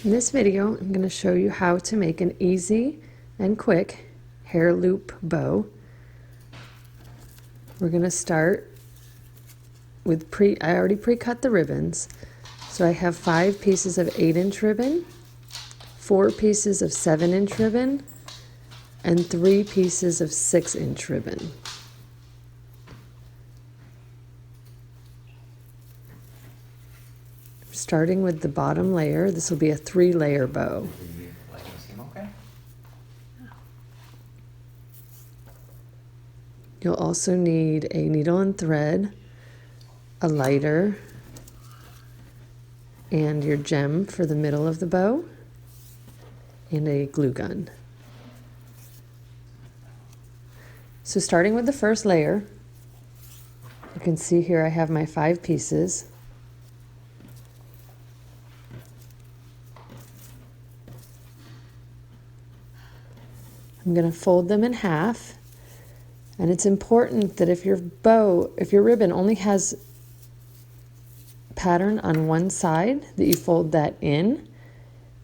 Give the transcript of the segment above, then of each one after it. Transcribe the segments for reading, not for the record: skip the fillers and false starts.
In this video, I'm going to show you how to make an easy and quick hair loop bow. We're going to start with I already pre-cut the ribbons. So I have 5 pieces of 8-inch ribbon, 4 pieces of 7-inch ribbon, and 3 pieces of 6-inch ribbon. Starting with the bottom layer, this will be a 3-layer bow. You'll also need a needle and thread, a lighter, and your gem for the middle of the bow, and a glue gun. So starting with the first layer, you can see here I have my 5 pieces. I'm going to fold them in half, and it's important that if your ribbon only has pattern on one side, that you fold that in,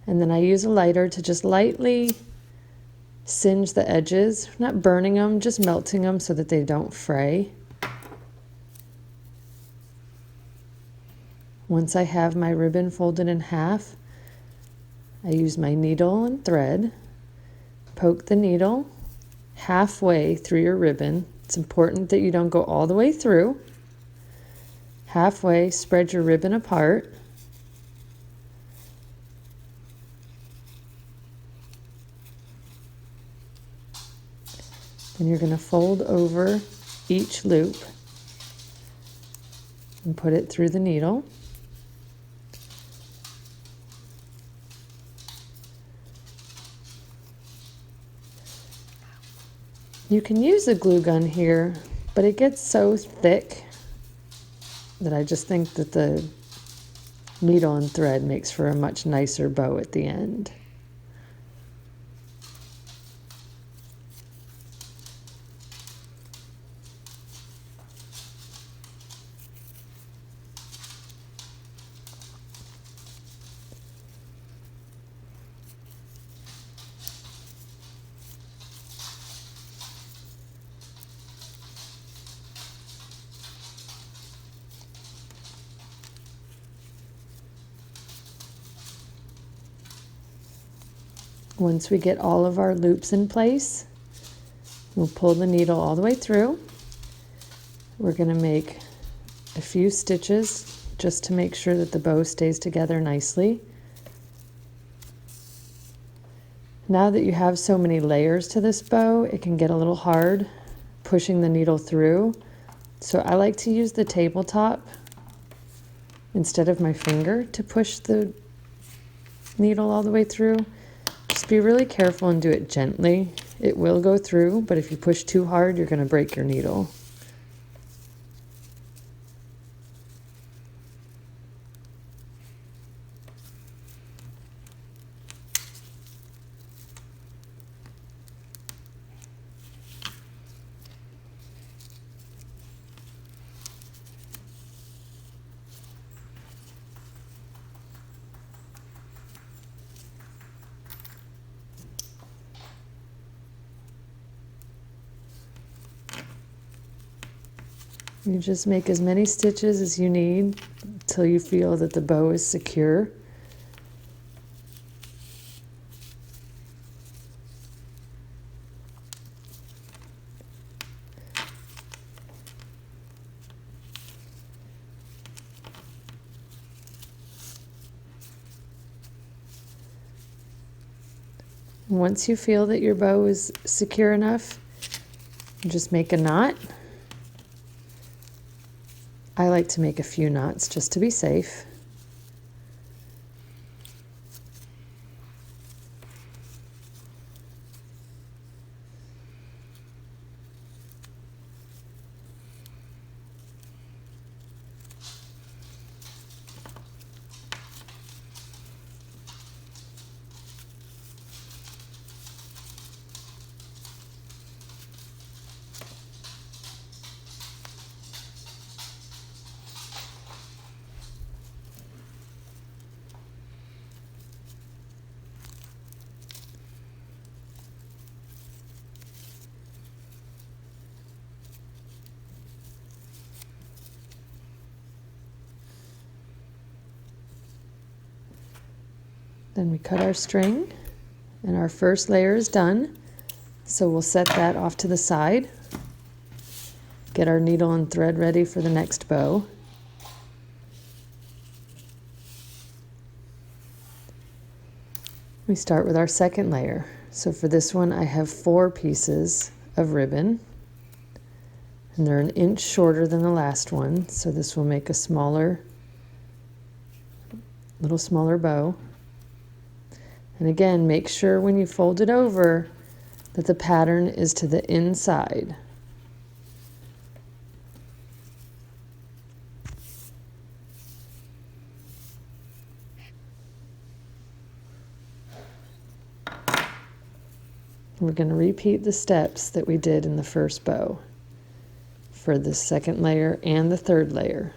and then I use a lighter to just lightly singe the edges, not burning them, just melting them so that they don't fray. Once I have my ribbon folded in half, I use my needle and thread. Poke the needle halfway through your ribbon. It's important that you don't go all the way through. Halfway, spread your ribbon apart. Then you're going to fold over each loop and put it through the needle. You can use a glue gun here, but it gets so thick that I just think that the needle and thread makes for a much nicer bow at the end. Once we get all of our loops in place, we'll pull the needle all the way through. We're going to make a few stitches just to make sure that the bow stays together nicely. Now that you have so many layers to this bow, it can get a little hard pushing the needle through. So I like to use the tabletop instead of my finger to push the needle all the way through. Just be really careful and do it gently. It will go through, but if you push too hard, you're going to break your needle. You just make as many stitches as you need until you feel that the bow is secure. Once you feel that your bow is secure enough, you just make a knot. I like to make a few knots just to be safe. Then we cut our string, and our first layer is done. So we'll set that off to the side. Get our needle and thread ready for the next bow. We start with our second layer. So for this one, I have 4 pieces of ribbon, and they're 1 inch shorter than the last one. So this will make a little smaller bow. And again, make sure when you fold it over that the pattern is to the inside. We're going to repeat the steps that we did in the first bow for the second layer and the third layer.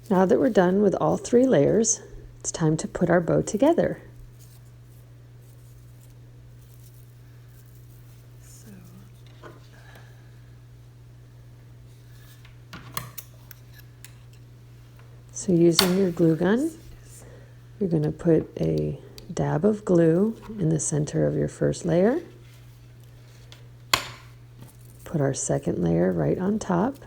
Now that we're done with all 3 layers, it's time to put our bow together. So using your glue gun, you're going to put a dab of glue in the center of your first layer. Put our second layer right on top.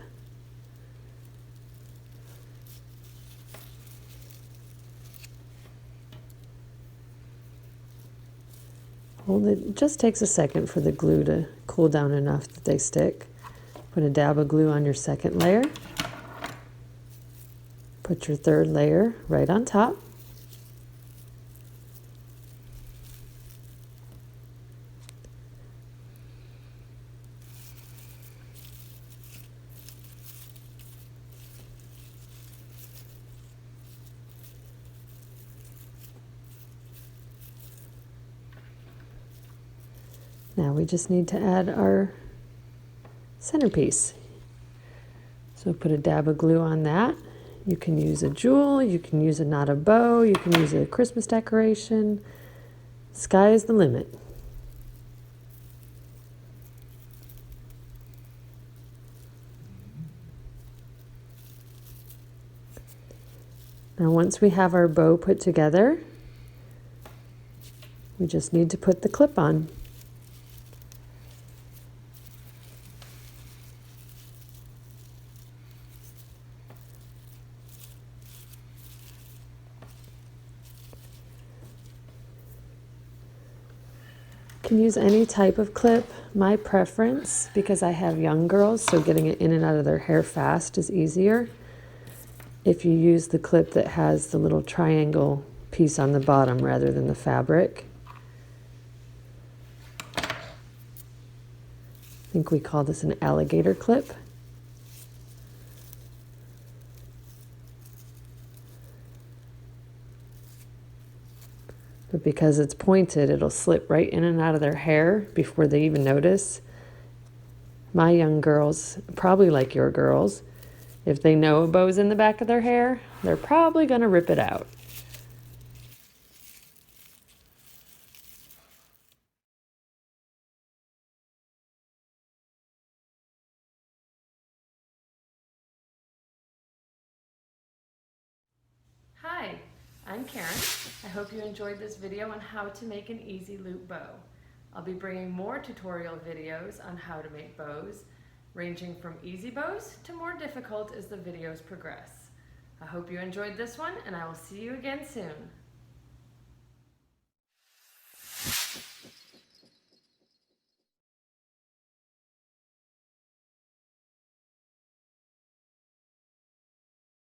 It just takes a second for the glue to cool down enough that they stick. Put a dab of glue on your second layer. Put your third layer right on top. Now we just need to add our centerpiece. So put a dab of glue on that. You can use a jewel, you can use a knot of bow, you can use a Christmas decoration. Sky is the limit. Now once we have our bow put together, we just need to put the clip on. Can use any type of clip. My preference, because I have young girls, so getting it in and out of their hair fast is easier. If you use the clip that has the little triangle piece on the bottom rather than the fabric. I think we call this an alligator clip. But because it's pointed, it'll slip right in and out of their hair before they even notice. My young girls, probably like your girls, if they know a bow's in the back of their hair, they're probably going to rip it out. Hi, I'm Karen. I hope you enjoyed this video on how to make an easy loop bow. I'll be bringing more tutorial videos on how to make bows, ranging from easy bows to more difficult as the videos progress. I hope you enjoyed this one, and I will see you again soon.